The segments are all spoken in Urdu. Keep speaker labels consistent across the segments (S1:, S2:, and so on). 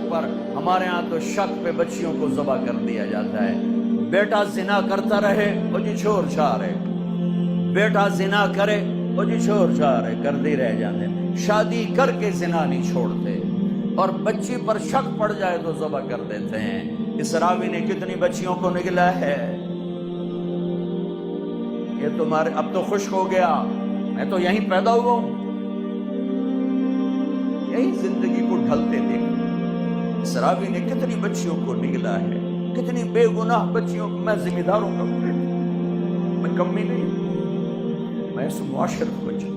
S1: پر. ہمارے ہاں تو شک پہ بچیوں کو ذبح کر دیا جاتا ہے. بیٹا زنا کرتا رہے وہ جی چھوڑ چھاڑ ہے, بیٹا زنا کرے وہ جی چھوڑ چھاڑ ہے, کر دی رہ جاتے. شادی کر کے زنا نہیں چھوڑتے, اور بچی پر شک پڑ جائے تو ذبح کر دیتے ہیں. اس راوی نے کتنی بچیوں کو نگلا ہے. یہ تمہارے اب تو خشک ہو گیا, میں تو یہیں پیدا ہوا ہوں, یہی زندگی کو ڈھلتے دیکھ. اس راوی نے کتنی بچیوں کو نگلا ہے, کتنی بے گناہ بچیوں کو. میں ذمہ داروں کا میں کمی نہیں, میں اس معاشرت کو بچوں.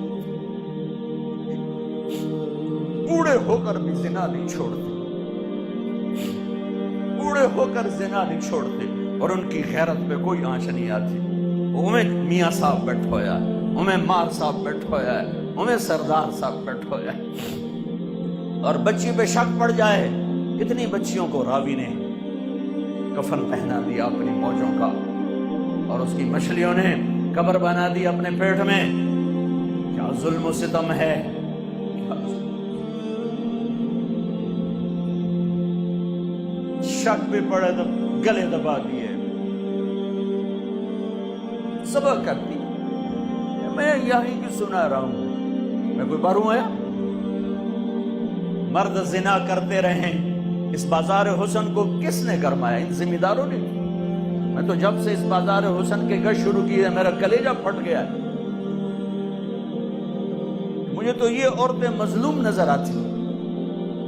S1: بوڑھے ہو کر بھی زنا نہیں چھوڑتے, بوڑھے ہو کر زنا نہیں چھوڑتے, اور ان کی غیرت پہ کوئی آنچ نہیں آتی. انہیں میاں صاحب بیٹھ ہویا, انہیں مار صاحب بیٹھ ہویا ہے, انہیں سردار صاحب بیٹھ ہویا ہے, اور بچی پہ شک پڑ جائے. کتنی بچیوں کو راوی نے کفن پہنا دیا اپنی موجوں کا, اور اس کی مچھلیوں نے قبر بنا دی اپنے پیٹ میں. کیا ظلم و ستم ہے. شک بھی پڑے تو گلے دبا دیے, صبر کرتی. میں یہی کی سنا رہا ہوں, میں کوئی باروں آیا. مرد زنا کرتے رہیں, اس بازار حسن کو کس نے گرمایا؟ ان ذمہ داروں نے. میں تو جب سے اس بازار حسن کے گشت شروع کی ہے میرا کلیجہ پھٹ گیا ہے. مجھے تو یہ عورتیں مظلوم نظر آتی ہیں.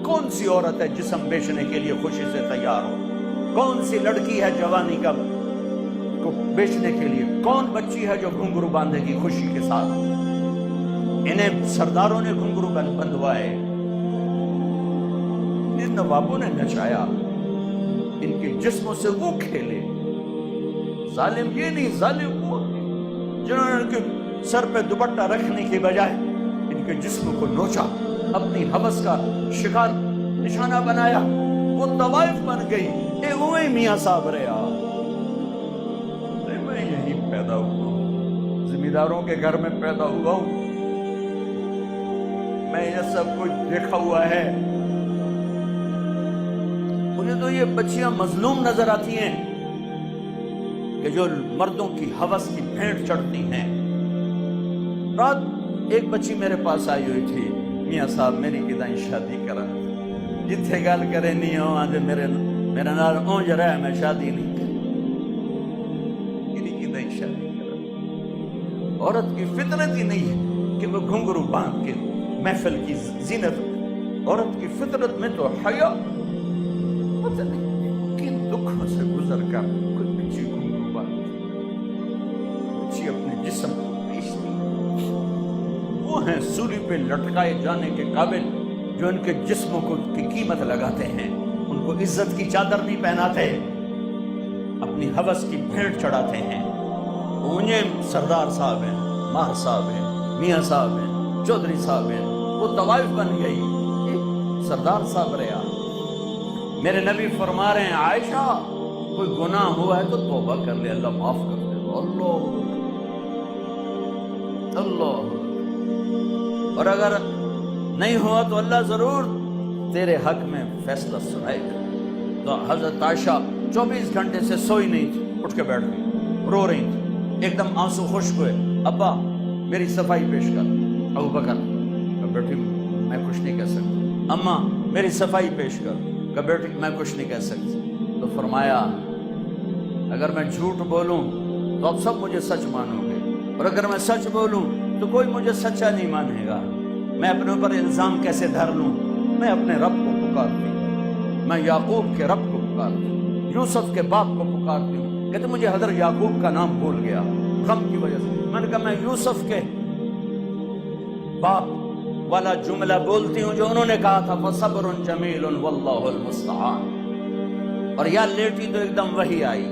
S1: کون سی عورت ہے جسم بیچنے کے لیے خوشی سے تیار ہو؟ کون سی لڑکی ہے جوانی کا کو بیچنے کے لیے؟ کون بچی ہے جو گھنگرو باندھے گی خوشی کے ساتھ؟ انہیں سرداروں نے گھنگرو بندھوائے, ان نوابوں نے نچایا, ان کے جسموں سے وہ کھیلے. ظالم یہ نہیں, ظالم وہ جنہوں نے ان کے سر پہ دوپٹہ رکھنے کی بجائے ان کے جسم کو نوچا, اپنی ہوس کا شکار نشانہ بنایا. وہ طوائف بن گئی. اے اوے میاں صاحب رہا, میں یہیں پیدا ہوا ہوں, ذمہ داروں کے گھر میں پیدا ہوا ہوں. میں یہ سب کچھ دیکھا ہوا ہے. مجھے تو یہ بچیاں مظلوم نظر آتی ہیں کہ جو مردوں کی ہوس کی بھینٹ چڑھتی ہیں. رات ایک بچی میرے پاس آئی ہوئی تھی, میاں صاحب میری کدائیں شادی کرا, جتھے گل کرے نہیں ہو آج میرا نال اونج رہا ہے, میں شادی نہیں کر. میری کدائیں شادی کرا. عورت کی فطرت ہی نہیں ہے کہ وہ گھنگرو باندھ کے محفل کی زینت. عورت کی فطرت میں تو حیا, پتہ نہیں کن دکھوں سے گزر کر کوئی بچی گھنگرو باندھ, بچی اپنے جسم کو بیچتی. وہ ہیں سولی پہ لٹکائے جانے کے قابل جو ان کے جسموں کو کی قیمت لگاتے ہیں, ان کو عزت کی چادر نہیں پہناتے, اپنی ہوس کی بھیڑ چڑھاتے ہیں. انہیں سردار صاحب ہیں, ماہر صاحب ہیں, میاں صاحب ہیں, چودھری صاحب ہیں. وہ طوائف بن گئی, سردار صاحب رہا. میرے نبی فرما رہے ہیں عائشہ کوئی گناہ ہوا ہے تو توبہ کر لے, اللہ معاف کر دے. اللہ اللہ. اور اگر نہیں ہوا تو اللہ ضرور تیرے حق میں فیصلہ سنائے گا. تو حضرت عائشہ 24 گھنٹے سے سوئی نہیں تھی, اٹھ کے بیٹھ گئی, رو رہی تھی, ایک دم آنسو خشک ہوئے. ابا میری صفائی پیش کر. ابو بکر بیٹی میں کچھ نہیں کہہ سکتی. اماں میری صفائی پیش کر. بیٹی میں کچھ نہیں کہہ سکتی. تو فرمایا اگر میں جھوٹ بولوں تو اب سب مجھے سچ مانو گے, اور اگر میں سچ بولوں تو کوئی مجھے سچا نہیں مانے گا. میں اپنے اوپر الزام کیسے دھر لوں؟ میں اپنے رب کو پکارتی ہوں, میں یعقوب کے رب کو پکارتی ہوں, یوسف کے باپ کو پکارتی ہوں. کہتے مجھے حضرت یعقوب کا نام بھول گیا غم کی وجہ سے. میں نے کہا میں یوسف کے باپ والا جملہ بولتی ہوں جو انہوں نے کہا تھا فصبر جمیل واللہ المستعان. اور یا لیٹی تو ایک دم وحی آئی.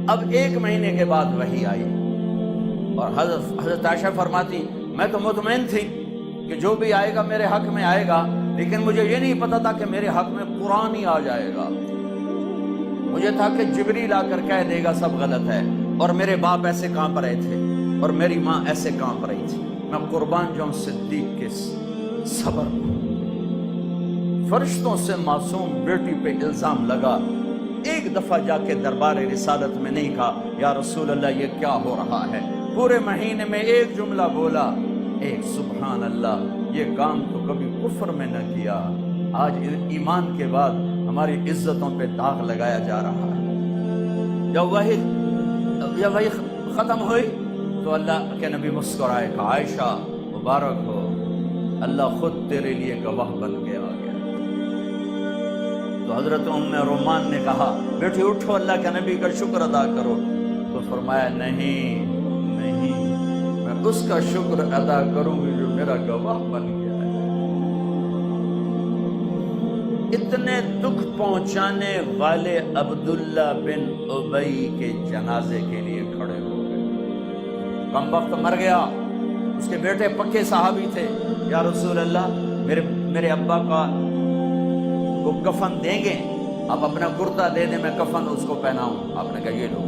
S1: اب 1 مہینے کے بعد وحی آئی, اور حضرت عائشہ فرماتی میں تو مطمئن تھی کہ جو بھی آئے گا میرے حق میں آئے گا, لیکن مجھے یہ نہیں پتا تھا کہ میرے حق میں قرآن ہی آ جائے گا. مجھے تھا کہ جبریل آ کر کہہ دے گا سب غلط ہے, اور میرے باپ ایسے کانپ رہے تھے اور میری ماں ایسے کانپ رہی تھی. میں قربان جاؤں صدیق کے صبر. فرشتوں سے معصوم بیٹی پہ الزام لگا، ایک دفعہ جا کے دربار رسالت میں نہیں کہا یا رسول اللہ یہ کیا ہو رہا ہے، پورے مہینے میں ایک جملہ بولا، ایک سبحان اللہ، یہ کام تو کبھی کفر میں نہ کیا، آج ایمان کے بعد ہماری عزتوں پہ داغ لگایا جا رہا ہے۔ جب وہی ختم ہوئی تو اللہ کے نبی مسکرائے کہ عائشہ مبارک ہو، اللہ خود تیرے لیے گواہ بن کے آ گیا۔ تو حضرت ام رومان نے کہا بیٹی اٹھو، اللہ کے نبی کا شکر ادا کرو، تو فرمایا نہیں، میں اس کا شکر ادا کروں گی جو میرا گواہ بن گیا ہے۔ اتنے دکھ پہنچانے والے عبداللہ بن ابی کے جنازے کے لیے کھڑے ہو گئے، کم وقت مر گیا، اس کے بیٹے پکے صحابی تھے، یا رسول اللہ میرے ابا کا کو کفن دیں گے، آپ اپنا کرتا دے دیں، میں کفن اس کو پہناؤں۔ آپ نے کہا یہ لو۔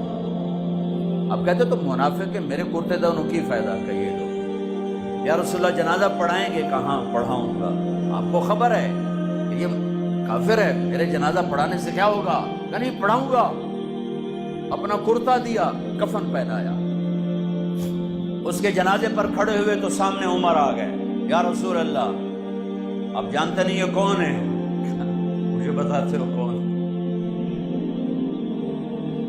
S1: آپ کہتے تو منافق کہ میرے کرتے دونوں کی فائدہ، کہ یہ لو۔ یا رسول اللہ جنازہ پڑھائیں گے؟ کہاں پڑھاؤں گا، آپ کو خبر ہے کہ یہ کافر ہے، میرے جنازہ پڑھانے سے کیا ہوگا؟ کہ نہیں پڑھاؤں گا۔ اپنا کرتا دیا، کفن پہنایا، اس کے جنازے پر کھڑے ہوئے تو سامنے عمر آ گئے، یا رسول اللہ آپ جانتے نہیں یہ کون ہے؟ مجھے بتاتے ہو کون؟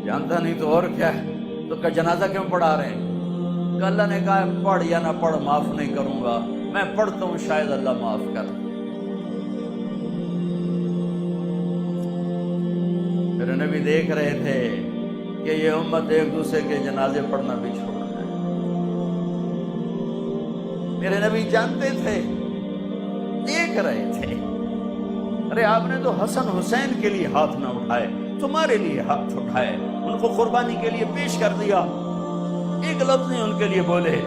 S1: جانتا نہیں تو اور کیا ہے؟ تو کہ جنازہ کیوں پڑھا رہے ہیں؟ کہ اللہ نے کہا پڑھ یا نہ پڑھ معاف نہیں کروں گا، میں پڑھتا ہوں شاید اللہ معاف کر۔ میرے نبی دیکھ رہے تھے کہ یہ امت ایک دوسرے کے جنازے پڑھنا بھی چھوڑ دے۔ میرے نبی جانتے تھے، دیکھ رہے تھے، ارے آپ نے تو حسن حسین کے لیے ہاتھ نہ اٹھائے، تمہارے لیے ہاتھ اٹھائے، ان کو قربانی کے لیے پیش کر دیا، ایک لفظ نہیں ان کے لیے بولے۔